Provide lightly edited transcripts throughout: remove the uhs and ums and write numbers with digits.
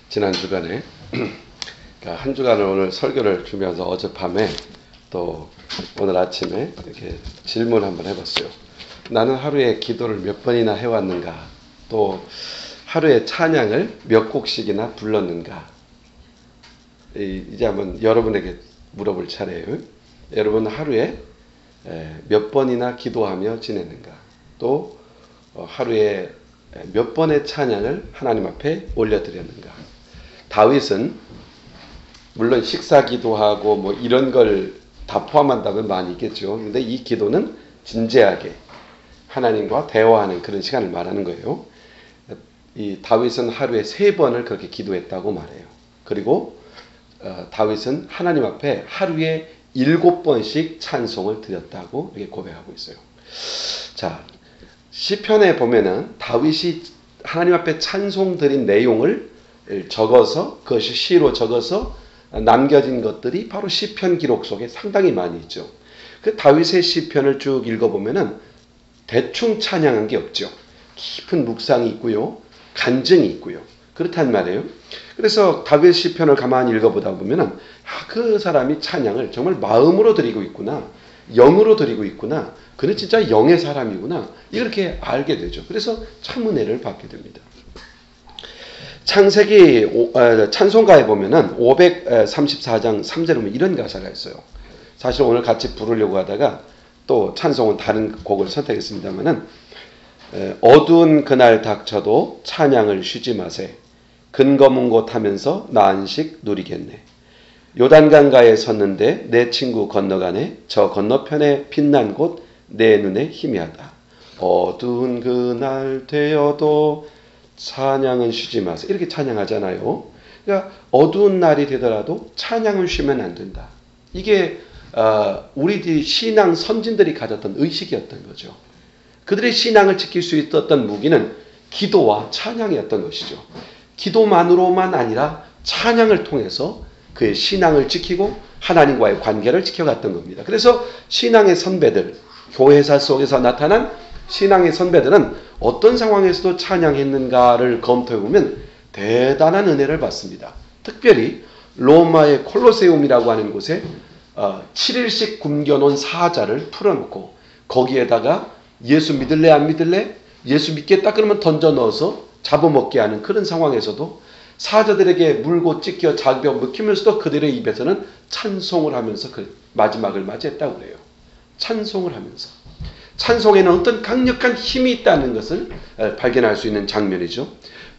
지난 주간에 한 주간을 오늘 설교를 준비하면서 어젯밤에 또 오늘 아침에 이렇게 질문 한번 해봤어요. 나는 하루에 기도를 몇 번이나 해왔는가? 또 하루에 찬양을 몇 곡씩이나 불렀는가? 이제 한번 여러분에게 물어볼 차례예요. 여러분 하루에 몇 번이나 기도하며 지냈는가? 또 하루에 몇 번의 찬양을 하나님 앞에 올려드렸는가? 다윗은 물론 식사 기도하고 뭐 이런 걸 다 포함한다면 많이 있겠죠. 근데 이 기도는 진지하게 하나님과 대화하는 그런 시간을 말하는 거예요. 이 다윗은 하루에 3번을 그렇게 기도했다고 말해요. 그리고 다윗은 하나님 앞에 하루에 7번씩 찬송을 드렸다고 이렇게 고백하고 있어요. 자, 시편에 보면은 다윗이 하나님 앞에 찬송 드린 내용을 적어서 그것이 시로 적어서 남겨진 것들이 바로 시편 기록 속에 상당히 많이 있죠. 그 다윗의 시편을 쭉 읽어보면은 대충 찬양한 게 없죠. 깊은 묵상이 있고요, 간증이 있고요. 그렇단 말이에요. 그래서 다윗 시편을 가만히 읽어보다 보면은 그 사람이 찬양을 정말 마음으로 드리고 있구나, 영으로 드리고 있구나, 그는 진짜 영의 사람이구나, 이렇게 알게 되죠. 그래서 참 은혜를 받게 됩니다. 창세기 찬송가에 보면은 534장 3절에 보면 이런 가사가 있어요. 사실 오늘 같이 부르려고 하다가 또 찬송은 다른 곡을 선택했습니다만은 어두운 그날 닥쳐도 찬양을 쉬지 마세. 근거문 곳 하면서 나 안식 누리겠네. 요단강가에 섰는데 내 친구 건너가네. 저 건너편에 빛난 곳 내 눈에 희미하다. 어두운 그날 되어도 찬양은 쉬지 마세요. 이렇게 찬양하잖아요. 그러니까 어두운 날이 되더라도 찬양을 쉬면 안 된다. 이게 우리 신앙 선진들이 가졌던 의식이었던 거죠. 그들의 신앙을 지킬 수 있었던 무기는 기도와 찬양이었던 것이죠. 기도만으로만 아니라 찬양을 통해서 그의 신앙을 지키고 하나님과의 관계를 지켜갔던 겁니다. 그래서 신앙의 선배들, 교회사 속에서 나타난 신앙의 선배들은 어떤 상황에서도 찬양했는가를 검토해보면 대단한 은혜를 받습니다. 특별히 로마의 콜로세움이라고 하는 곳에 7일씩 굶겨놓은 사자를 풀어놓고 거기에다가 예수 믿을래 안 믿을래? 예수 믿겠다 그러면 던져 넣어서 잡아먹게 하는 그런 상황에서도 사자들에게 물고 찢겨 잡혀 먹히면서도 그들의 입에서는 찬송을 하면서 그 마지막을 맞이했다고 그래요. 찬송을 하면서. 찬송에는 어떤 강력한 힘이 있다는 것을 발견할 수 있는 장면이죠.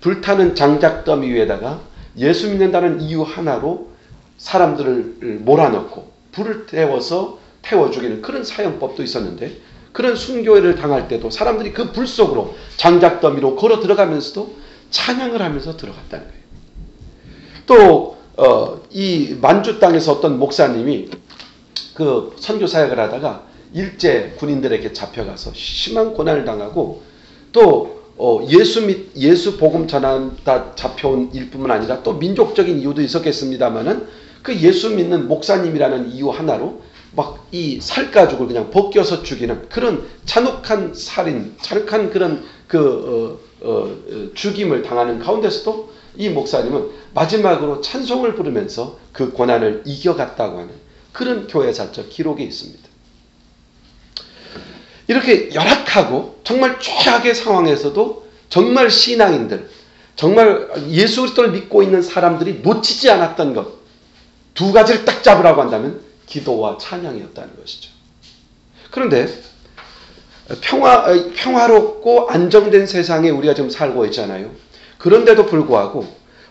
불타는 장작더미 위에다가 예수 믿는다는 이유 하나로 사람들을 몰아넣고 불을 태워서 태워 죽이는 그런 사형법도 있었는데, 그런 순교회를 당할 때도 사람들이 그 불 속으로 장작더미로 걸어 들어가면서도 찬양을 하면서 들어갔다는 거예요. 또 이 만주 땅에서 어떤 목사님이 그 선교 사역을 하다가 일제 군인들에게 잡혀가서 심한 고난을 당하고 또 예수 복음 전하다 잡혀온 일뿐만 아니라 또 민족적인 이유도 있었겠습니다만은 그 예수 믿는 목사님이라는 이유 하나로 막 이 살가죽을 그냥 벗겨서 죽이는 그런 잔혹한 살인, 잔혹한 그런 죽임을 당하는 가운데서도 이 목사님은 마지막으로 찬송을 부르면서 그 고난을 이겨갔다고 하는 그런 교회사적 기록이 있습니다. 이렇게 열악하고 정말 최악의 상황에서도 정말 신앙인들, 정말 예수 그리스도를 믿고 있는 사람들이 놓치지 않았던 것, 두 가지를 딱 잡으라고 한다면 기도와 찬양이었다는 것이죠. 그런데 평화롭고 안정된 세상에 우리가 지금 살고 있잖아요. 그런데도 불구하고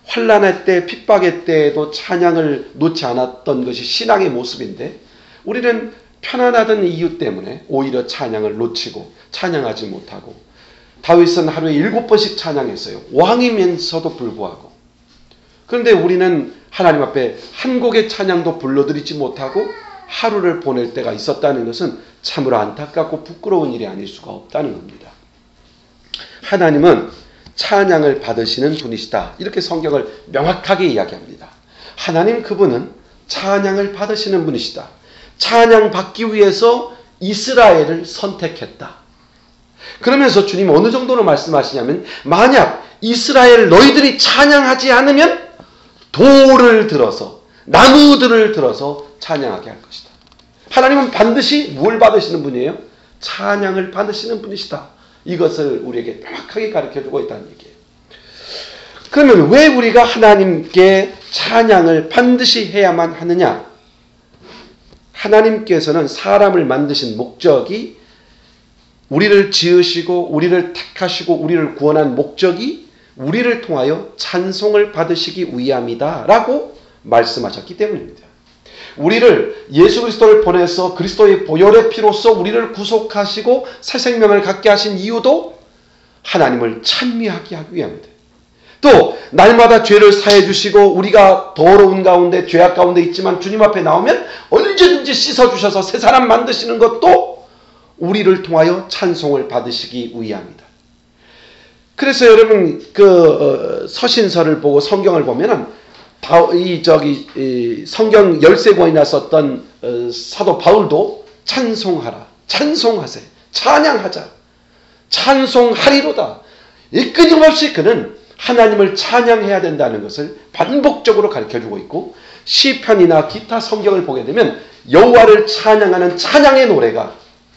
환난의 때, 핍박의 때에도 찬양을 놓지 않았던 것이 신앙의 모습인데, 우리는 편안하던 이유 때문에 오히려 찬양을 놓치고 찬양하지 못하고, 다윗은 하루에 7번씩 찬양했어요. 왕이면서도 불구하고. 그런데 우리는 하나님 앞에 한 곡의 찬양도 불러드리지 못하고 하루를 보낼 때가 있었다는 것은 참으로 안타깝고 부끄러운 일이 아닐 수가 없다는 겁니다. 하나님은 찬양을 받으시는 분이시다, 이렇게 성경을 명확하게 이야기합니다. 하나님 그분은 찬양을 받으시는 분이시다. 찬양 받기 위해서 이스라엘을 선택했다. 그러면서 주님 어느 정도로 말씀하시냐면 만약 이스라엘 너희들이 찬양하지 않으면 돌을 들어서 나무들을 들어서 찬양하게 할 것이다. 하나님은 반드시 뭘 받으시는 분이에요? 찬양을 받으시는 분이시다. 이것을 우리에게 명확하게 가르쳐주고 있다는 얘기예요. 그러면 왜 우리가 하나님께 찬양을 반드시 해야만 하느냐? 하나님께서는 사람을 만드신 목적이 우리를 지으시고 우리를 택하시고 우리를 구원한 목적이 우리를 통하여 찬송을 받으시기 위함이다 라고 말씀하셨기 때문입니다. 우리를 예수 그리스도를 보내서 그리스도의 보혈의 피로써 우리를 구속하시고 새 생명을 갖게 하신 이유도 하나님을 찬미하게 하기 위함입니다. 또 날마다 죄를 사해 주시고 우리가 더러운 가운데 죄악 가운데 있지만 주님 앞에 나오면 언제든지 씻어주셔서 새 사람 만드시는 것도 우리를 통하여 찬송을 받으시기 위함이다. 그래서 여러분 서신서를 보고 성경을 보면은 성경 13권이나 썼던 사도 바울도 찬송하라, 찬송하세, 찬양하자, 찬송하리로다. 끊임없이 그는 하나님을 찬양해야 된다는 것을 반복적으로 가르쳐주고 있고 시편이나 기타 성경을 보게 되면 여호와를 찬양하는 찬양의 노래가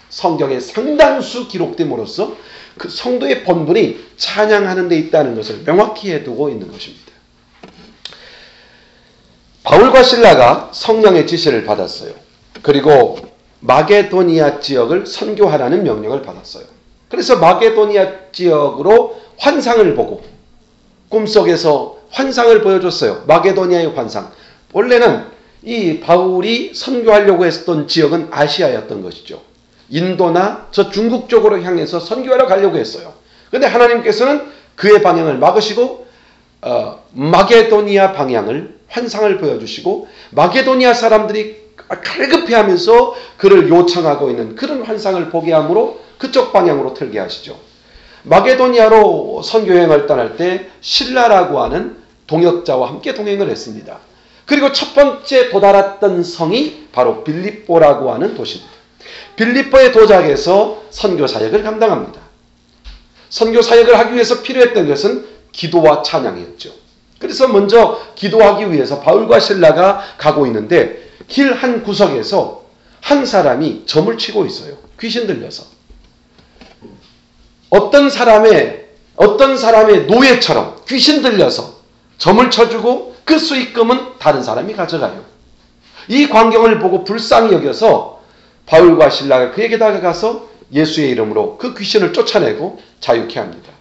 성경에 상당수 기록됨으로써 그 성도의 본분이 찬양하는 데 있다는 것을 명확히 해두고 있는 것입니다. 바울과 실라가 성령의 지시를 받았어요. 그리고 마게도니아 지역을 선교하라는 명령을 받았어요. 그래서 마게도니아 지역으로 환상을 보고 꿈속에서 환상을 보여줬어요. 마게도니아의 환상. 원래는 이 바울이 선교하려고 했던 지역은 아시아였던 것이죠. 인도나 저 중국 쪽으로 향해서 선교하러 가려고 했어요. 그런데 하나님께서는 그의 방향을 막으시고 마게도니아 방향을 환상을 보여주시고 마게도니아 사람들이 갈급해하면서 그를 요청하고 있는 그런 환상을 보게 함으로 그쪽 방향으로 틀게 하시죠. 마게도니아로 선교여행을 떠날 때 실라라고 하는 동역자와 함께 동행을 했습니다. 그리고 첫 번째 도달했던 성이 바로 빌립보라고 하는 도시입니다. 빌립보에 도착해서 선교사역을 감당합니다. 선교사역을 하기 위해서 필요했던 것은 기도와 찬양이었죠. 그래서 먼저 기도하기 위해서 바울과 실라가 가고 있는데 길 한 구석에서 한 사람이 점을 치고 있어요. 귀신 들려서. 어떤 사람의 노예처럼 귀신 들려서 점을 쳐주고 그 수익금은 다른 사람이 가져가요. 이 광경을 보고 불쌍히 여겨서 바울과 실라가 그에게 다가가서 예수의 이름으로 그 귀신을 쫓아내고 자유케 합니다.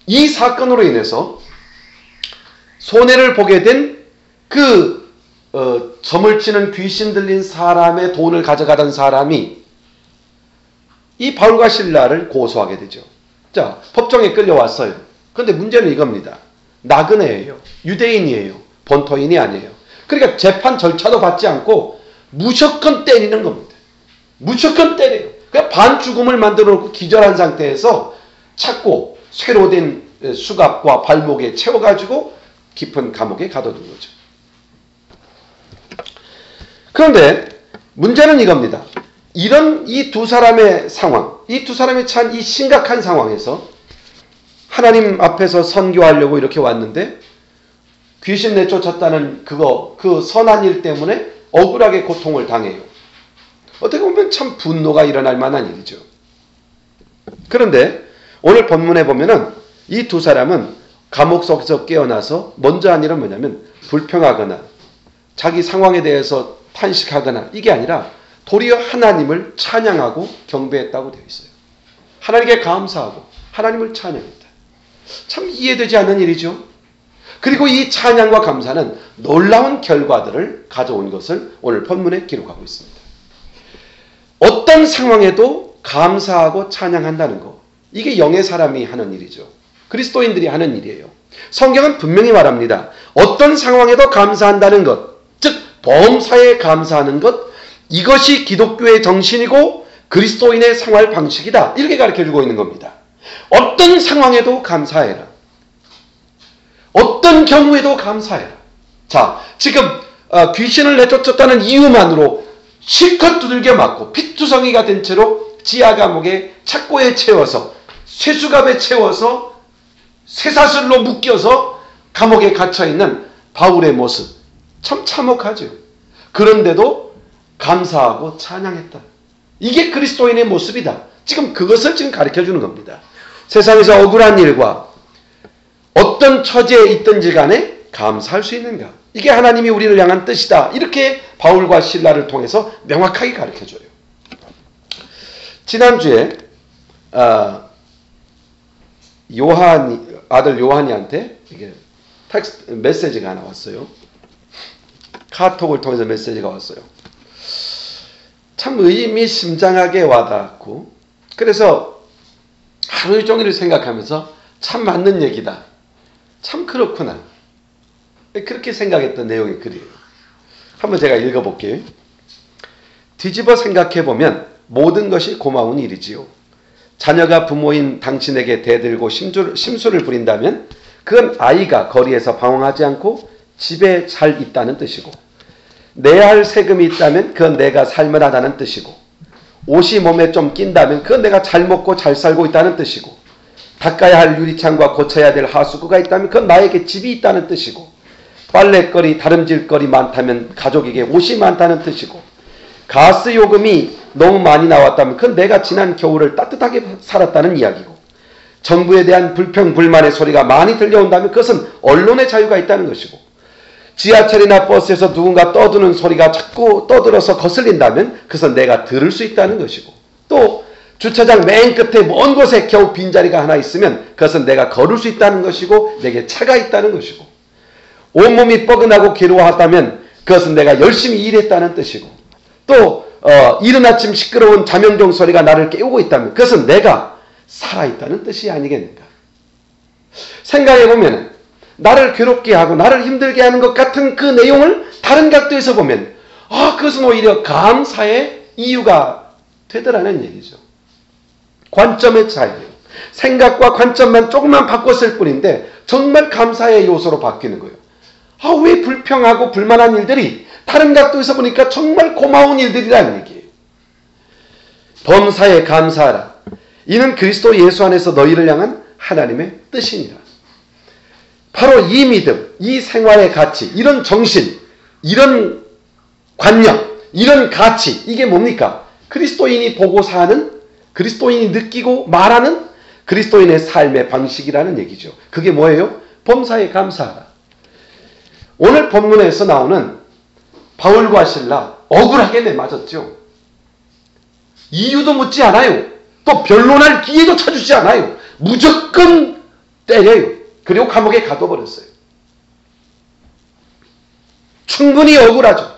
이 사건으로 인해서 손해를 보게 된 점을 치는 귀신 들린 사람의 돈을 가져가던 사람이 이 바울과 실라를 고소하게 되죠. 자, 법정에 끌려왔어요. 그런데 문제는 이겁니다. 나그네예요. 유대인이에요. 본토인이 아니에요. 그러니까 재판 절차도 받지 않고 무조건 때리는 겁니다. 무조건 때려요. 그냥 반죽음을 만들어 놓고 기절한 상태에서 찾고 쇠로 된 수갑과 발목에 채워가지고 깊은 감옥에 가둬둔 거죠. 그런데 문제는 이겁니다. 이 두 사람의 상황, 이 두 사람이 처한 이 심각한 상황에서 하나님 앞에서 선교하려고 이렇게 왔는데 귀신 내쫓았다는 그 선한 일 때문에 억울하게 고통을 당해요. 어떻게 보면 참 분노가 일어날 만한 일이죠. 그런데 오늘 본문에 보면은 이 두 사람은 감옥 속에서 깨어나서 먼저 한 일은 뭐냐면 불평하거나 자기 상황에 대해서 탄식하거나 이게 아니라 도리어 하나님을 찬양하고 경배했다고 되어 있어요. 하나님께 감사하고 하나님을 찬양했다. 참 이해되지 않는 일이죠. 그리고 이 찬양과 감사는 놀라운 결과들을 가져온 것을 오늘 본문에 기록하고 있습니다. 어떤 상황에도 감사하고 찬양한다는 것, 이게 영의 사람이 하는 일이죠. 그리스도인들이 하는 일이에요. 성경은 분명히 말합니다. 어떤 상황에도 감사한다는 것, 즉 범사에 감사하는 것, 이것이 기독교의 정신이고 그리스도인의 생활 방식이다. 이렇게 가르쳐주고 있는 겁니다. 어떤 상황에도 감사해라. 어떤 경우에도 감사해라. 자, 지금 귀신을 내쫓았다는 이유만으로 실컷 두들겨 맞고 피투성이가 된 채로 지하 감옥에 착고에 채워서 쇠수갑에 채워서 쇠사슬로 묶여서 감옥에 갇혀있는 바울의 모습 참 참혹하죠. 그런데도 감사하고 찬양했다. 이게 그리스도인의 모습이다. 지금 그것을 지금 가르쳐주는 겁니다. 세상에서 억울한 일과 어떤 처지에 있든지 간에 감사할 수 있는가. 이게 하나님이 우리를 향한 뜻이다. 이렇게 바울과 실라를 통해서 명확하게 가르쳐줘요. 지난주에 아들 요한이한테 이게 메시지가 하나 왔어요. 카톡을 통해서 메시지가 왔어요. 참 의미심장하게 와닿았고, 그래서 하루 종일 생각하면서 참 맞는 얘기다. 참 그렇구나. 그렇게 생각했던 내용의 글이에요. 한번 제가 읽어볼게요. 뒤집어 생각해보면 모든 것이 고마운 일이지요. 자녀가 부모인 당신에게 대들고 심술을 부린다면 그건 아이가 거리에서 방황하지 않고 집에 잘 있다는 뜻이고, 내야 할 세금이 있다면 그건 내가 살만하다는 뜻이고, 옷이 몸에 좀 낀다면 그건 내가 잘 먹고 잘 살고 있다는 뜻이고, 닦아야 할 유리창과 고쳐야 될 하수구가 있다면 그건 나에게 집이 있다는 뜻이고, 빨래거리, 다름질거리 많다면 가족에게 옷이 많다는 뜻이고, 가스 요금이 너무 많이 나왔다면 그건 내가 지난 겨울을 따뜻하게 살았다는 이야기고, 정부에 대한 불평, 불만의 소리가 많이 들려온다면 그것은 언론의 자유가 있다는 것이고, 지하철이나 버스에서 누군가 떠드는 소리가 자꾸 떠들어서 거슬린다면 그것은 내가 들을 수 있다는 것이고, 또 주차장 맨 끝에 먼 곳에 겨우 빈자리가 하나 있으면 그것은 내가 걸을 수 있다는 것이고, 내게 차가 있다는 것이고, 온몸이 뻐근하고 괴로워하다면 그것은 내가 열심히 일했다는 뜻이고, 또 이른 아침 시끄러운 자명종 소리가 나를 깨우고 있다면 그것은 내가 살아있다는 뜻이 아니겠는가. 생각해보면 나를 괴롭게 하고 나를 힘들게 하는 것 같은 그 내용을 다른 각도에서 보면 그것은 오히려 감사의 이유가 되더라는 얘기죠. 관점의 차이예요. 생각과 관점만 조금만 바꿨을 뿐인데 정말 감사의 요소로 바뀌는 거예요. 왜 불평하고 불만한 일들이 다른 각도에서 보니까 정말 고마운 일들이라는 얘기예요. 범사에 감사하라. 이는 그리스도 예수 안에서 너희를 향한 하나님의 뜻이니라. 바로 이 믿음, 이 생활의 가치, 이런 정신, 이런 관념, 이런 가치, 이게 뭡니까? 그리스도인이 보고 사는, 그리스도인이 느끼고 말하는 그리스도인의 삶의 방식이라는 얘기죠. 그게 뭐예요? 범사에 감사하라. 오늘 본문에서 나오는 바울과 실라 억울하게 내맞았죠. 이유도 묻지 않아요. 또 변론할 기회도 찾주지 않아요. 무조건 때려요. 그리고 감옥에 가둬버렸어요. 충분히 억울하죠.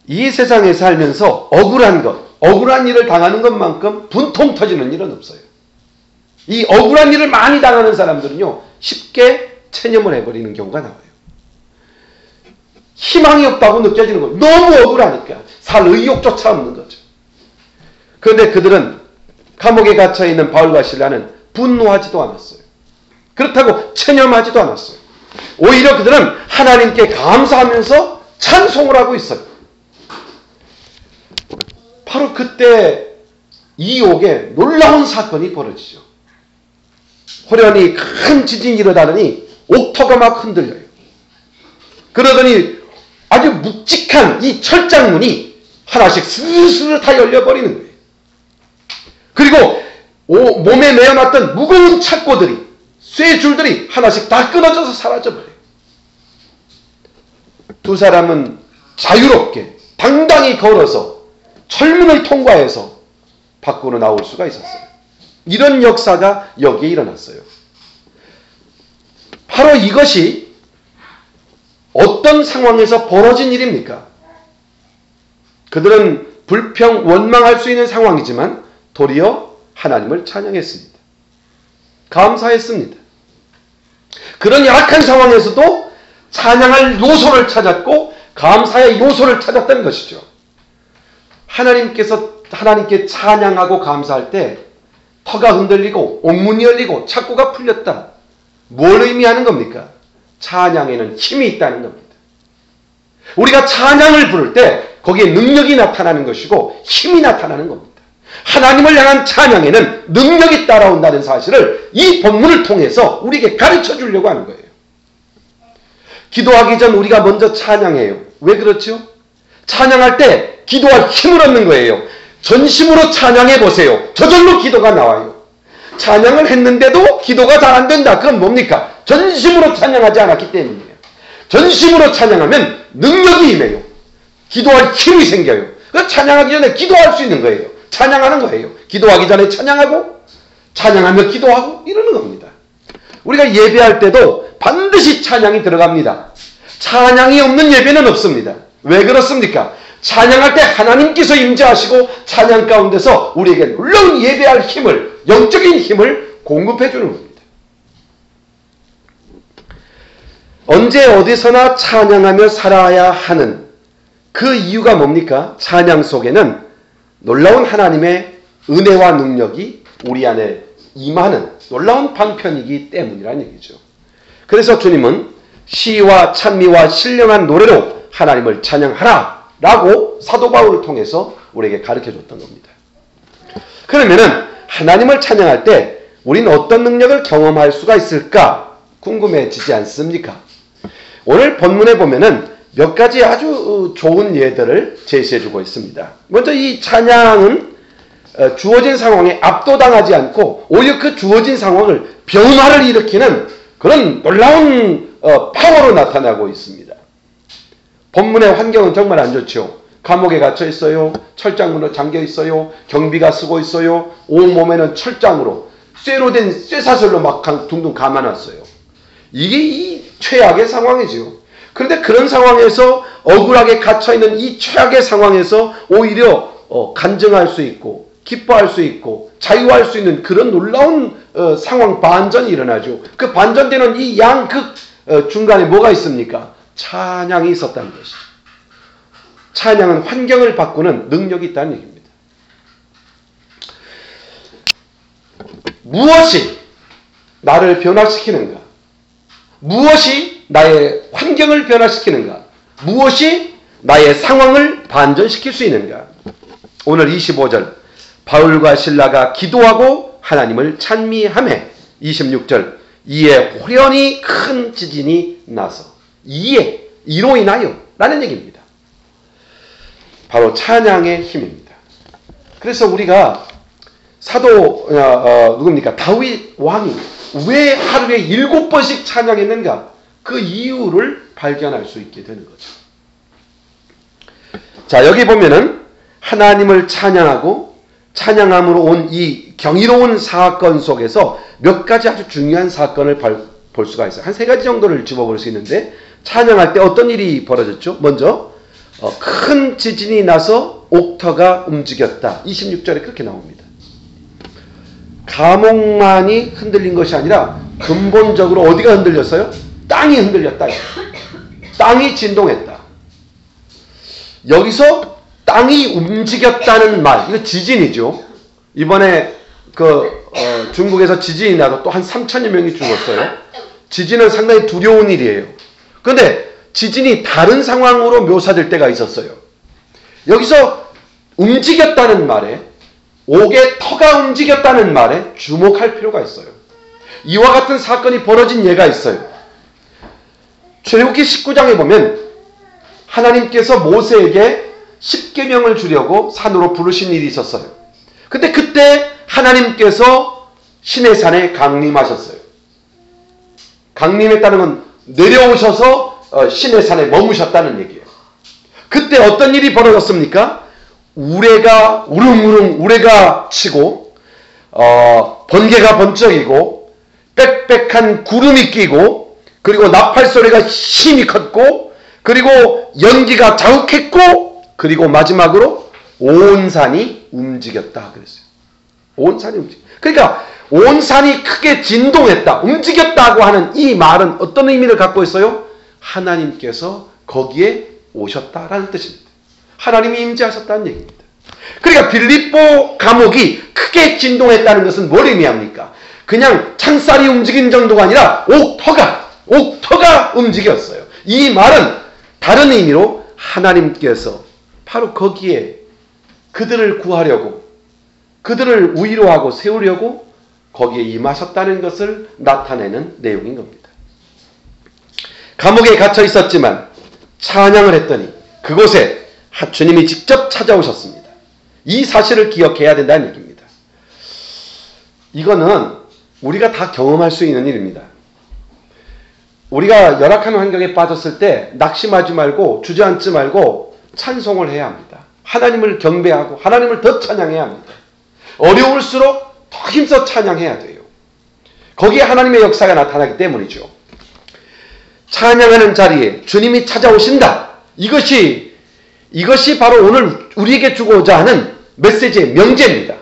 이 세상에 살면서 억울한 것, 억울한 일을 당하는 것만큼 분통 터지는 일은 없어요. 이 억울한 일을 많이 당하는 사람들은요, 쉽게 체념을 해버리는 경우가 나와요. 희망이 없다고 느껴지는 거예요. 너무 억울하니까. 살 의욕조차 없는 거죠. 그런데 그들은 감옥에 갇혀있는 바울과 실라는 분노하지도 않았어요. 그렇다고 체념하지도 않았어요. 오히려 그들은 하나님께 감사하면서 찬송을 하고 있어요. 바로 그때 이 옥에 놀라운 사건이 벌어지죠. 호련히 큰 지진이 일어나더니 옥터가 막 흔들려요. 그러더니 아주 묵직한 이 철장문이 하나씩 스르스르 다 열려버리는 거예요. 그리고 몸에 매어놨던 무거운 착고들이, 쇠줄들이 하나씩 다 끊어져서 사라져버려요. 두 사람은 자유롭게 당당히 걸어서 철문을 통과해서 밖으로 나올 수가 있었어요. 이런 역사가 여기에 일어났어요. 바로 이것이 어떤 상황에서 벌어진 일입니까? 그들은 불평, 원망할 수 있는 상황이지만 도리어 하나님을 찬양했습니다. 감사했습니다. 그런 열악한 상황에서도 찬양할 요소를 찾았고 감사의 요소를 찾았다는 것이죠. 하나님께 찬양하고 감사할 때 터가 흔들리고 옥문이 열리고 착고가 풀렸다. 뭘 의미하는 겁니까? 찬양에는 힘이 있다는 겁니다. 우리가 찬양을 부를 때 거기에 능력이 나타나는 것이고 힘이 나타나는 겁니다. 하나님을 향한 찬양에는 능력이 따라온다는 사실을 이 본문을 통해서 우리에게 가르쳐 주려고 하는 거예요. 기도하기 전 우리가 먼저 찬양해요. 왜 그렇죠? 찬양할 때 기도할 힘을 얻는 거예요. 전심으로 찬양해 보세요. 저절로 기도가 나와요. 찬양을 했는데도 기도가 잘 안 된다. 그건 뭡니까? 전심으로 찬양하지 않았기 때문이에요. 전심으로 찬양하면 능력이 임해요. 기도할 힘이 생겨요. 그 찬양하기 전에 기도할 수 있는 거예요. 찬양하는 거예요. 기도하기 전에 찬양하고 찬양하며 기도하고 이러는 겁니다. 우리가 예배할 때도 반드시 찬양이 들어갑니다. 찬양이 없는 예배는 없습니다. 왜 그렇습니까? 찬양할 때 하나님께서 임재하시고 찬양 가운데서 우리에게 놀라운 예배할 힘을, 영적인 힘을 공급해 주는 겁니다. 언제 어디서나 찬양하며 살아야 하는 그 이유가 뭡니까? 찬양 속에는 놀라운 하나님의 은혜와 능력이 우리 안에 임하는 놀라운 방편이기 때문이라는 얘기죠. 그래서 주님은 시와 찬미와 신령한 노래로 하나님을 찬양하라 라고 사도 바울을 통해서 우리에게 가르쳐줬던 겁니다. 그러면은 하나님을 찬양할 때 우리는 어떤 능력을 경험할 수가 있을까 궁금해지지 않습니까? 오늘 본문에 보면은 몇 가지 아주 좋은 예들을 제시해주고 있습니다. 먼저 이 찬양은 주어진 상황에 압도당하지 않고 오히려 그 주어진 상황을 변화를 일으키는 그런 놀라운 파워로 나타나고 있습니다. 본문의 환경은 정말 안 좋죠. 감옥에 갇혀 있어요. 철장문으로 잠겨 있어요. 경비가 쓰고 있어요. 온몸에는 철장으로 쇠로 된 쇠사슬로 막 둥둥 감아놨어요. 이게 이 최악의 상황이죠. 그런데 그런 상황에서 억울하게 갇혀있는 이 최악의 상황에서 오히려 간증할 수 있고 기뻐할 수 있고 자유할 수 있는 그런 놀라운 상황 반전이 일어나죠. 그 반전되는 이 양극 중간에 뭐가 있습니까? 찬양이 있었다는 것이죠. 찬양은 환경을 바꾸는 능력이 있다는 얘기입니다. 무엇이 나를 변화시키는가? 무엇이 나의 환경을 변화시키는가? 무엇이 나의 상황을 반전시킬 수 있는가? 오늘 25절 바울과 실라가 기도하고 하나님을 찬미하매 26절 이에 호련히 큰 지진이 나서 이로 인하여 라는 얘기입니다. 바로 찬양의 힘입니다. 그래서 우리가 사도 누굽니까? 다윗 왕이 왜 하루에 7번씩 찬양했는가? 그 이유를 발견할 수 있게 되는 거죠. 자, 여기 보면은 하나님을 찬양하고 찬양함으로 온 이 경이로운 사건 속에서 몇 가지 아주 중요한 사건을 볼 수가 있어요. 한 3가지 정도를 집어볼 수 있는데 찬양할 때 어떤 일이 벌어졌죠? 먼저 큰 지진이 나서 옥터가 움직였다. 26절에 그렇게 나옵니다. 감옥만이 흔들린 것이 아니라 근본적으로 어디가 흔들렸어요? 땅이 흔들렸다. 땅이 진동했다. 여기서 땅이 움직였다는 말, 이거 지진이죠. 이번에 중국에서 지진이 나서 또 한 3천여 명이 죽었어요. 지진은 상당히 두려운 일이에요. 그런데 지진이 다른 상황으로 묘사될 때가 있었어요. 여기서 움직였다는 말에, 옥의 터가 움직였다는 말에 주목할 필요가 있어요. 이와 같은 사건이 벌어진 예가 있어요. 출애굽기 19장에 보면 하나님께서 모세에게 10계명을 주려고 산으로 부르신 일이 있었어요. 근데 그때 하나님께서 시내산에 강림하셨어요. 강림했다는 건 내려오셔서 시내산에 머무셨다는 얘기예요. 그때 어떤 일이 벌어졌습니까? 우레가 우릉우릉 우레가 치고 번개가 번쩍이고 빽빽한 구름이 끼고 그리고 나팔 소리가 힘이 컸고 그리고 연기가 자욱했고 그리고 마지막으로 온 산이 움직였다 그랬어요. 온 산이 움직였다. 그러니까 온 산이 크게 진동했다, 움직였다고 하는 이 말은 어떤 의미를 갖고 있어요? 하나님께서 거기에 오셨다라는 뜻입니다. 하나님이 임재하셨다는 얘기입니다. 그러니까 빌립보 감옥이 크게 진동했다는 것은 뭘 의미합니까? 그냥 창살이 움직인 정도가 아니라 옥터가 움직였어요. 이 말은 다른 의미로 하나님께서 바로 거기에 그들을 구하려고 그들을 위로하고 세우려고 거기에 임하셨다는 것을 나타내는 내용인 겁니다. 감옥에 갇혀 있었지만 찬양을 했더니 그곳에 주님이 직접 찾아오셨습니다. 이 사실을 기억해야 된다는 얘기입니다. 이거는 우리가 다 경험할 수 있는 일입니다. 우리가 열악한 환경에 빠졌을 때 낙심하지 말고 주저앉지 말고 찬송을 해야 합니다. 하나님을 경배하고 하나님을 더 찬양해야 합니다. 어려울수록 더 힘써 찬양해야 돼요. 거기에 하나님의 역사가 나타나기 때문이죠. 찬양하는 자리에 주님이 찾아오신다. 이것이 바로 오늘 우리에게 주고자 하는 메시지의 명제입니다.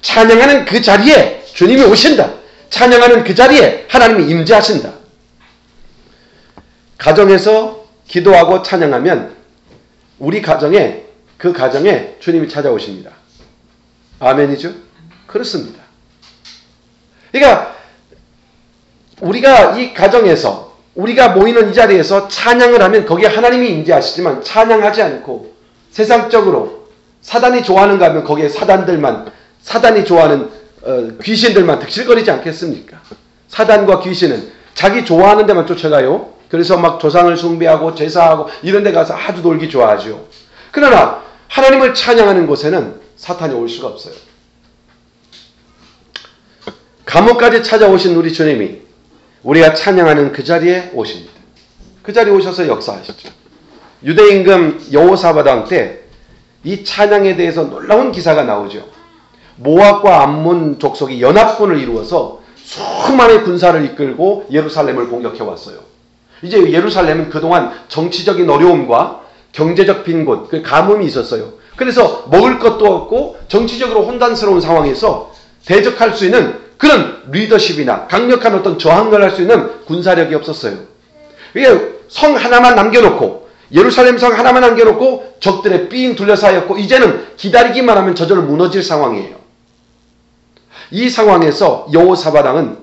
찬양하는 그 자리에 주님이 오신다. 찬양하는 그 자리에 하나님이 임재하신다. 가정에서 기도하고 찬양하면 우리 가정에 그 가정에 주님이 찾아오십니다. 아멘이죠? 그렇습니다. 그러니까 우리가 이 가정에서 우리가 모이는 이 자리에서 찬양을 하면 거기에 하나님이 임재하시지만 찬양하지 않고 세상적으로 사단이 좋아하는가 하면 거기에 사단이 좋아하는 귀신들만 득실거리지 않겠습니까? 사단과 귀신은 자기 좋아하는 데만 쫓아가요. 그래서 막 조상을 숭배하고 제사하고 이런 데 가서 아주 놀기 좋아하죠. 그러나 하나님을 찬양하는 곳에는 사탄이 올 수가 없어요. 감옥까지 찾아오신 우리 주님이 우리가 찬양하는 그 자리에 오십니다. 그 자리에 오셔서 역사하시죠. 유대임금 여호사밧 왕 때 이 찬양에 대해서 놀라운 기사가 나오죠. 모압과 암몬 족속이 연합군을 이루어서 수많은 군사를 이끌고 예루살렘을 공격해 왔어요. 이제 예루살렘은 그동안 정치적인 어려움과 경제적 빈곤, 그 가뭄이 있었어요. 그래서 먹을 것도 없고 정치적으로 혼란스러운 상황에서 대적할 수 있는 그런 리더십이나 강력한 어떤 저항을 할 수 있는 군사력이 없었어요. 이게 성 하나만 남겨놓고 예루살렘 성 하나만 남겨놓고 적들의 삥 둘러싸였고 이제는 기다리기만 하면 저절로 무너질 상황이에요. 이 상황에서 여호사밧 왕은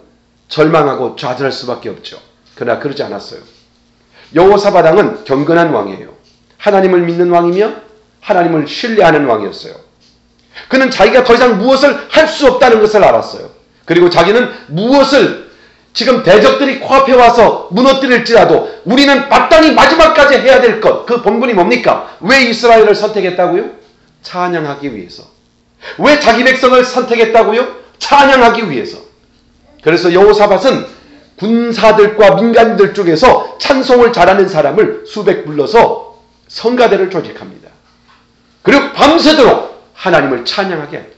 절망하고 좌절할 수밖에 없죠. 그러나 그러지 않았어요. 여호사밧 왕은 경건한 왕이에요. 하나님을 믿는 왕이며 하나님을 신뢰하는 왕이었어요. 그는 자기가 더 이상 무엇을 할 수 없다는 것을 알았어요. 그리고 자기는 무엇을 지금 대적들이 코앞에 와서 무너뜨릴지라도 우리는 마땅히 마지막까지 해야 될 것, 그 본분이 뭡니까? 왜 이스라엘을 선택했다고요? 찬양하기 위해서. 왜 자기 백성을 선택했다고요? 찬양하기 위해서. 그래서 여호사밧은 군사들과 민간인들 중에서 찬송을 잘하는 사람을 수백 불러서 성가대를 조직합니다. 그리고 밤새도록 하나님을 찬양하게 합니다.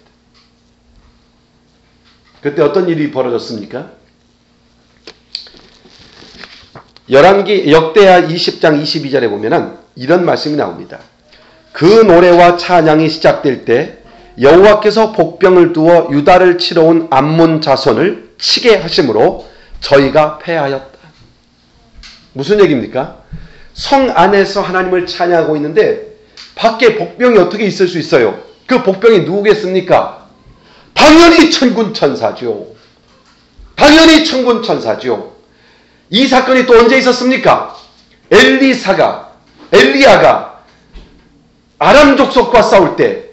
그때 어떤 일이 벌어졌습니까? 역대하 20장 22절에 보면은 이런 말씀이 나옵니다. 그 노래와 찬양이 시작될 때 여호와께서 복병을 두어 유다를 치러 온 암몬 자손을 치게 하심으로 저희가 패하였다. 무슨 얘기입니까? 성 안에서 하나님을 찬양하고 있는데 밖에 복병이 어떻게 있을 수 있어요? 그 복병이 누구겠습니까? 당연히 천군천사죠. 당연히 천군천사죠. 이 사건이 또 언제 있었습니까? 엘리야가 아람 족속과 싸울 때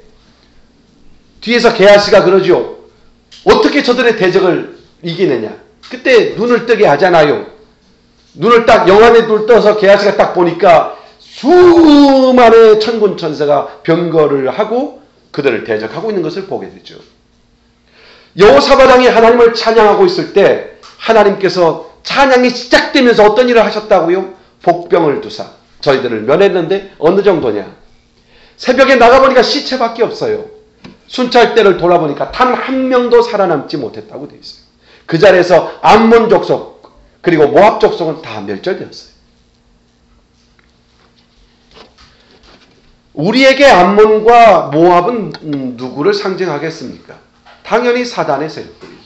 뒤에서 게하시가 그러죠. 어떻게 저들의 대적을 이기느냐. 그때 눈을 뜨게 하잖아요. 눈을 딱 영안에 눈을 떠서 게하시가 딱 보니까 수많은 천군천사가 병거를 하고 그들을 대적하고 있는 것을 보게 되죠. 여호사밧 왕이 하나님을 찬양하고 있을 때 하나님께서 찬양이 시작되면서 어떤 일을 하셨다고요? 복병을 두사 저희들을 면했는데 어느 정도냐? 새벽에 나가보니까 시체밖에 없어요. 순찰대를 돌아보니까 단 한 명도 살아남지 못했다고 되어 있어요. 그 자리에서 암몬 족속 그리고 모압 족속은 다 멸절되었어요. 우리에게 암몬과 모압은 누구를 상징하겠습니까? 당연히 사단의 세력들이죠.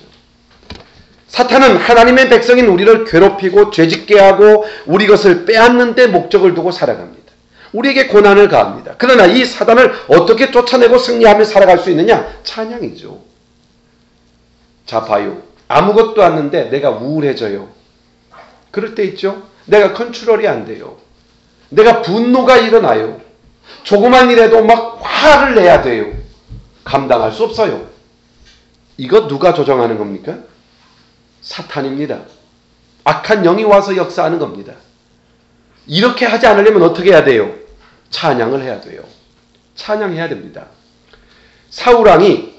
사탄은 하나님의 백성인 우리를 괴롭히고 죄짓게 하고 우리 것을 빼앗는 데 목적을 두고 살아갑니다. 우리에게 고난을 가합니다. 그러나 이 사단을 어떻게 쫓아내고 승리하며 살아갈 수 있느냐? 찬양이죠. 자 봐요. 아무것도 않는데 내가 우울해져요. 그럴 때 있죠. 내가 컨트롤이 안 돼요. 내가 분노가 일어나요. 조그만 일에도 막 화를 내야 돼요. 감당할 수 없어요. 이거 누가 조정하는 겁니까? 사탄입니다. 악한 영이 와서 역사하는 겁니다. 이렇게 하지 않으려면 어떻게 해야 돼요? 찬양을 해야 돼요. 찬양해야 됩니다. 사울왕이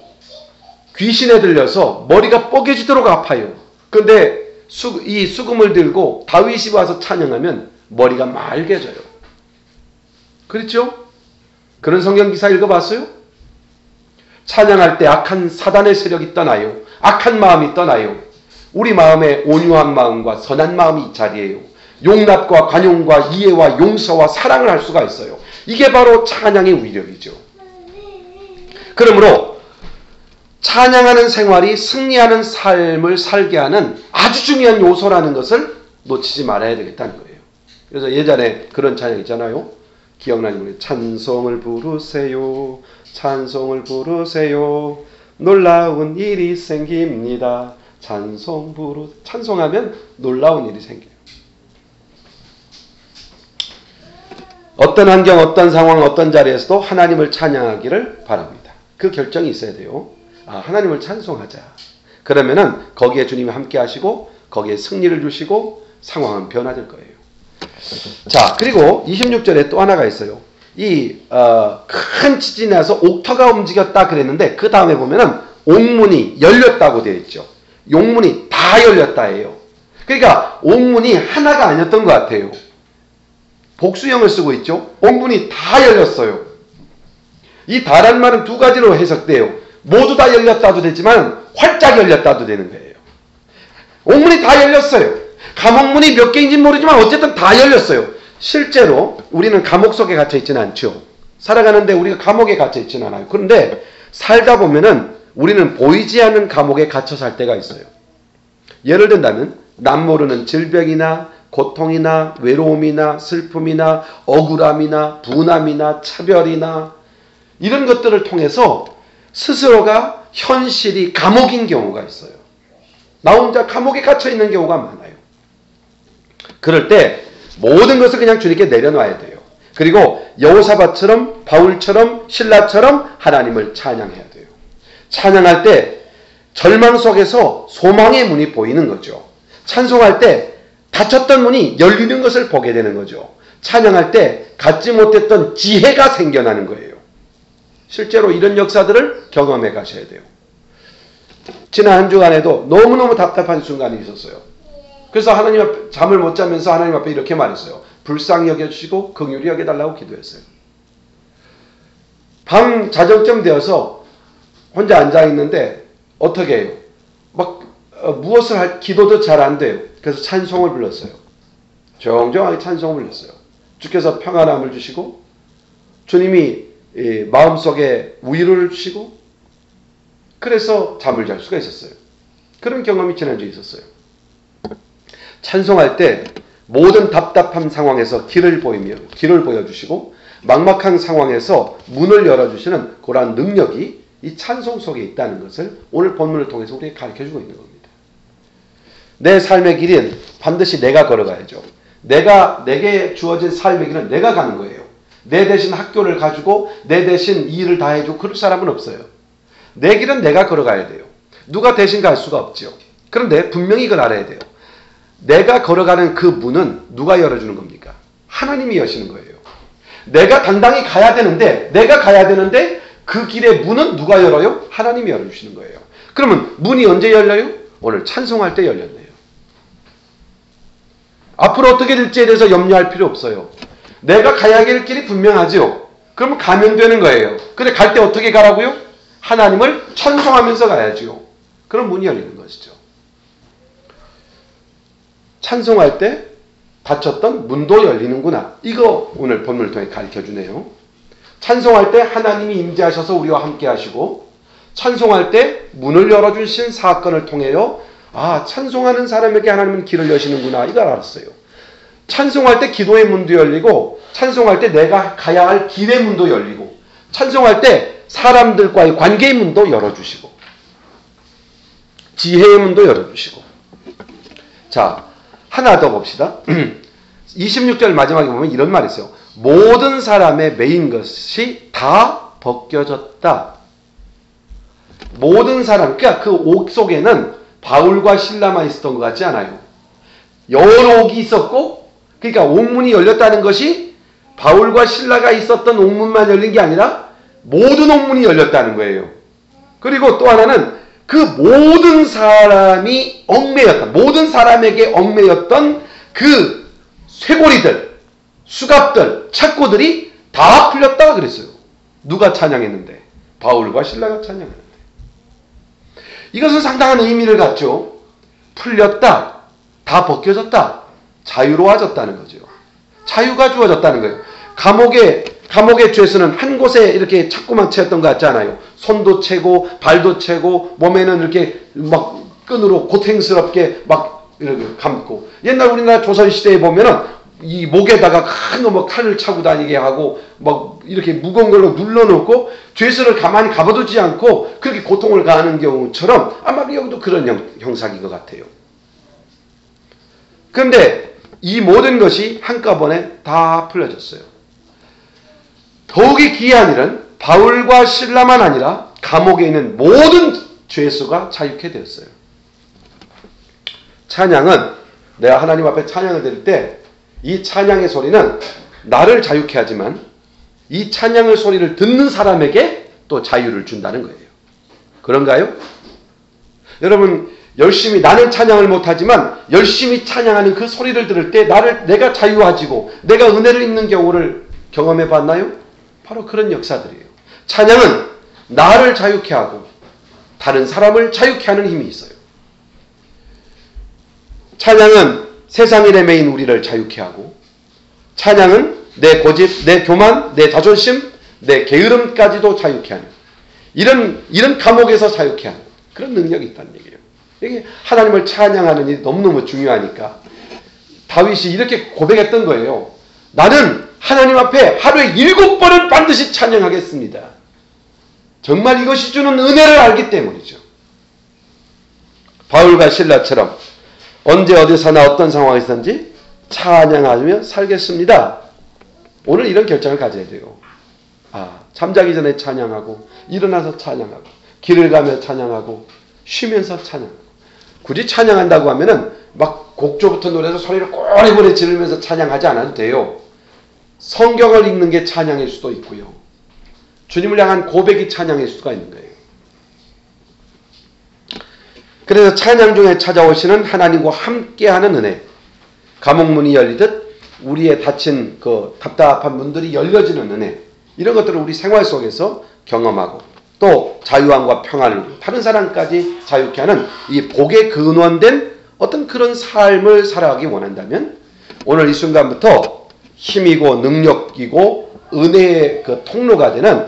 귀신에 들려서 머리가 뽀개지도록 아파요. 그런데 이 수금을 들고 다윗이 와서 찬양하면 머리가 맑아져요. 그렇죠? 그런 성경 기사 읽어봤어요? 찬양할 때 악한 사단의 세력이 떠나요. 악한 마음이 떠나요. 우리 마음에 온유한 마음과 선한 마음이 이 자리에요. 용납과 관용과 이해와 용서와 사랑을 할 수가 있어요. 이게 바로 찬양의 위력이죠. 그러므로 찬양하는 생활이 승리하는 삶을 살게 하는 아주 중요한 요소라는 것을 놓치지 말아야 되겠다는 거예요. 그래서 예전에 그런 찬양 있잖아요. 기억나는 노래. 찬송을 부르세요. 찬송을 부르세요. 놀라운 일이 생깁니다. 찬송하면 놀라운 일이 생겨요. 어떤 환경, 어떤 상황, 어떤 자리에서도 하나님을 찬양하기를 바랍니다. 그 결정이 있어야 돼요. 하나님을 찬송하자. 그러면은 거기에 주님이 함께 하시고 거기에 승리를 주시고 상황은 변화될 거예요. 자, 그리고 26절에 또 하나가 있어요. 큰 지진이 나서 옥터가 움직였다 그랬는데 그 다음에 보면은 옥문이 열렸다고 되어 있죠. 용문이 다 열렸다예요. 그러니까 옥문이 하나가 아니었던 것 같아요. 복수형을 쓰고 있죠. 옥문이 다 열렸어요. 이 다란 말은 두 가지로 해석돼요. 모두 다 열렸다도 되지만 활짝 열렸다도 되는 거예요. 옥문이 다 열렸어요. 감옥문이 몇 개인지 모르지만 어쨌든 다 열렸어요. 실제로 우리는 감옥 속에 갇혀 있지는 않죠. 살아가는데 우리가 감옥에 갇혀 있지는 않아요. 그런데 살다 보면은 우리는 보이지 않는 감옥에 갇혀 살 때가 있어요. 예를 든다면 남 모르는 질병이나 고통이나 외로움이나 슬픔이나 억울함이나 분함이나 차별이나 이런 것들을 통해서 스스로가 현실이 감옥인 경우가 있어요. 나 혼자 감옥에 갇혀 있는 경우가 많아요. 그럴 때 모든 것을 그냥 주님께 내려놔야 돼요. 그리고 여호사밧처럼 바울처럼 신라처럼 하나님을 찬양해야 돼요. 찬양할 때 절망 속에서 소망의 문이 보이는 거죠. 찬송할 때 닫혔던 문이 열리는 것을 보게 되는 거죠. 찬양할 때 갖지 못했던 지혜가 생겨나는 거예요. 실제로 이런 역사들을 경험해 가셔야 돼요. 지난 한 주간에도 너무너무 답답한 순간이 있었어요. 그래서 하나님 앞에 잠을 못 자면서 하나님 앞에 이렇게 말했어요. 불쌍히 여겨주시고 긍휼히 여겨달라고 기도했어요. 밤 자정쯤 되어서 혼자 앉아있는데 어떻게 해요? 무엇을 기도도 잘 안 돼요. 그래서 찬송을 불렀어요. 정정하게 찬송을 불렀어요. 주께서 평안함을 주시고 주님이 마음속에 위로를 주시고 그래서 잠을 잘 수가 있었어요. 그런 경험이 지난주에 있었어요. 찬송할 때 모든 답답한 상황에서 길을 보여주시고 막막한 상황에서 문을 열어주시는 그러한 능력이 이 찬송 속에 있다는 것을 오늘 본문을 통해서 우리에게 가르쳐주고 있는 겁니다. 내 삶의 길은 반드시 내가 걸어가야죠. 내게 주어진 삶의 길은 내가 가는 거예요. 내 대신 학교를 가지고 내 대신 일을 다 해주고 그럴 사람은 없어요. 내 길은 내가 걸어가야 돼요. 누가 대신 갈 수가 없죠. 그런데 분명히 이걸 알아야 돼요. 내가 걸어가는 그 문은 누가 열어주는 겁니까? 하나님이 여시는 거예요. 내가 당당히 가야 되는데 그 길의 문은 누가 열어요? 하나님이 열어주시는 거예요. 그러면 문이 언제 열려요? 오늘 찬송할 때 열렸네요. 앞으로 어떻게 될지에 대해서 염려할 필요 없어요. 내가 가야 할 길이 분명하죠. 그러면 가면 되는 거예요. 근데 갈 때 어떻게 가라고요? 하나님을 찬송하면서 가야죠. 그럼 문이 열리는 것이죠. 찬송할 때 닫혔던 문도 열리는구나. 이거 오늘 본문을 통해 가르쳐주네요. 찬송할 때 하나님이 임재하셔서 우리와 함께 하시고 찬송할 때 문을 열어주신 사건을 통해요. 찬송하는 사람에게 하나님은 길을 여시는구나. 이걸 알았어요. 찬송할 때 기도의 문도 열리고 찬송할 때 내가 가야 할 길의 문도 열리고 찬송할 때 사람들과의 관계의 문도 열어주시고 지혜의 문도 열어주시고 자, 하나 더 봅시다. 26절 마지막에 보면 이런 말이 있어요. 모든 사람의 매인 것이 다 벗겨졌다. 모든 사람, 그러니까 그 옥 속에는 바울과 실라만 있었던 것 같지 않아요. 여러 옥이 있었고, 그러니까 옥문이 열렸다는 것이 바울과 실라가 있었던 옥문만 열린 게 아니라 모든 옥문이 열렸다는 거예요. 그리고 또 하나는 그 모든 사람이 얽매였던, 모든 사람에게 얽매였던 그 쇠고리들, 수갑들, 착고들이 다 풀렸다 그랬어요. 누가 찬양했는데? 바울과 실라가 찬양했는데. 이것은 상당한 의미를 갖죠. 풀렸다, 다 벗겨졌다, 자유로워졌다는 거죠. 자유가 주어졌다는 거예요. 감옥의 죄수는 한 곳에 이렇게 착고만 채였던 것 같지 않아요? 손도 채고 발도 채고 몸에는 이렇게 막 끈으로 고탱스럽게 막 이렇게 감고, 옛날 우리나라 조선시대에 보면은 이 목에다가 큰 거 뭐 칼을 차고 다니게 하고 막 이렇게 무거운 걸로 눌러놓고 죄수를 가만히 가둬두지 않고 그렇게 고통을 가하는 경우처럼 아마 여기도 그런 형상인 것 같아요. 그런데 이 모든 것이 한꺼번에 다 풀려졌어요. 더욱이 기이한 일은 바울과 실라만 아니라 감옥에 있는 모든 죄수가 자유케 되었어요. 찬양은 내가 하나님 앞에 찬양을 드릴 때 이 찬양의 소리는 나를 자유케 하지만 이 찬양의 소리를 듣는 사람에게 또 자유를 준다는 거예요. 그런가요? 여러분, 열심히 나는 찬양을 못하지만 열심히 찬양하는 그 소리를 들을 때 내가 자유해지고 내가 은혜를 입는 경우를 경험해 봤나요? 바로 그런 역사들이에요. 찬양은 나를 자유케 하고 다른 사람을 자유케 하는 힘이 있어요. 찬양은 세상 일에 매인 우리를 자유케 하고, 찬양은 내 고집, 내 교만, 내 자존심, 내 게으름까지도 자유케 하는, 이런 감옥에서 자유케 하는 그런 능력이 있다는 얘기예요. 이게 하나님을 찬양하는 일이 너무너무 중요하니까 다윗이 이렇게 고백했던 거예요. 나는 하나님 앞에 하루에 7번은 반드시 찬양하겠습니다. 정말 이것이 주는 은혜를 알기 때문이죠. 바울과 실라처럼 언제 어디서나 어떤 상황에서든지 찬양하며 살겠습니다. 오늘 이런 결정을 가져야 돼요. 잠자기 전에 찬양하고, 일어나서 찬양하고, 길을 가며 찬양하고, 쉬면서 찬양하고. 굳이 찬양한다고 하면은 막 곡조부터 노래해서 소리를 꼬리꼬리 지르면서 찬양하지 않아도 돼요. 성경을 읽는 게 찬양일 수도 있고요. 주님을 향한 고백이 찬양일 수가 있는 거예요. 그래서 찬양 중에 찾아오시는 하나님과 함께하는 은혜, 감옥문이 열리듯 우리의 닫힌 그 답답한 문들이 열려지는 은혜, 이런 것들을 우리 생활 속에서 경험하고 또 자유함과 평안을 누리고 다른 사람까지 자유케 하는 이 복에 근원된 어떤 그런 삶을 살아가기 원한다면 오늘 이 순간부터 힘이고 능력이고 은혜의 그 통로가 되는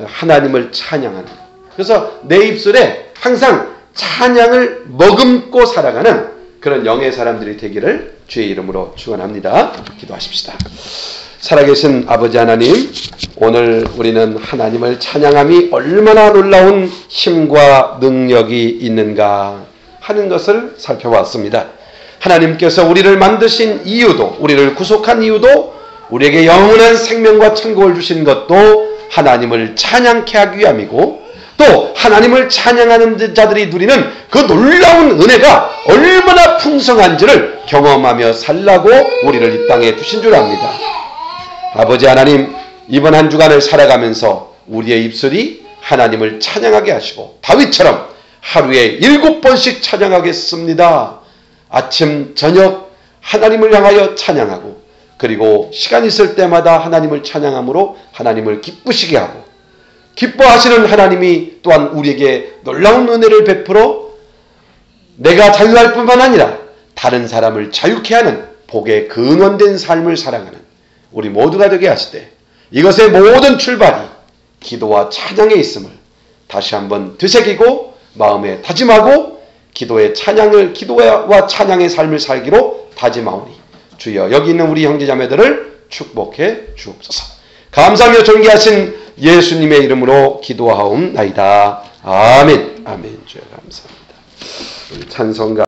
하나님을 찬양하는, 그래서 내 입술에 항상 찬양을 머금고 살아가는 그런 영의 사람들이 되기를 주의 이름으로 축원합니다. 기도하십시다. 살아계신 아버지 하나님, 오늘 우리는 하나님을 찬양함이 얼마나 놀라운 힘과 능력이 있는가 하는 것을 살펴봤습니다. 하나님께서 우리를 만드신 이유도, 우리를 구속한 이유도, 우리에게 영원한 생명과 천국을 주신 것도 하나님을 찬양케 하기 위함이고, 또 하나님을 찬양하는 자들이 누리는 그 놀라운 은혜가 얼마나 풍성한지를 경험하며 살라고 우리를 이 땅에 두신 줄 압니다. 아버지 하나님, 이번 한 주간을 살아가면서 우리의 입술이 하나님을 찬양하게 하시고 다윗처럼 하루에 7번씩 찬양하겠습니다. 아침 저녁 하나님을 향하여 찬양하고, 그리고 시간 있을 때마다 하나님을 찬양함으로 하나님을 기쁘시게 하고, 기뻐하시는 하나님이 또한 우리에게 놀라운 은혜를 베풀어 내가 자유할 뿐만 아니라 다른 사람을 자유케 하는 복에 근원된 삶을 살아가는 우리 모두가 되게 하시되, 이것의 모든 출발이 기도와 찬양에 있음을 다시 한번 되새기고 마음에 다짐하고 기도와 찬양의 삶을 살기로 다짐하오니 주여 여기 있는 우리 형제자매들을 축복해 주옵소서. 감사하며 존귀하신 예수님의 이름으로 기도하옵나이다. 아멘. 아멘. 주여 감사합니다. 찬송가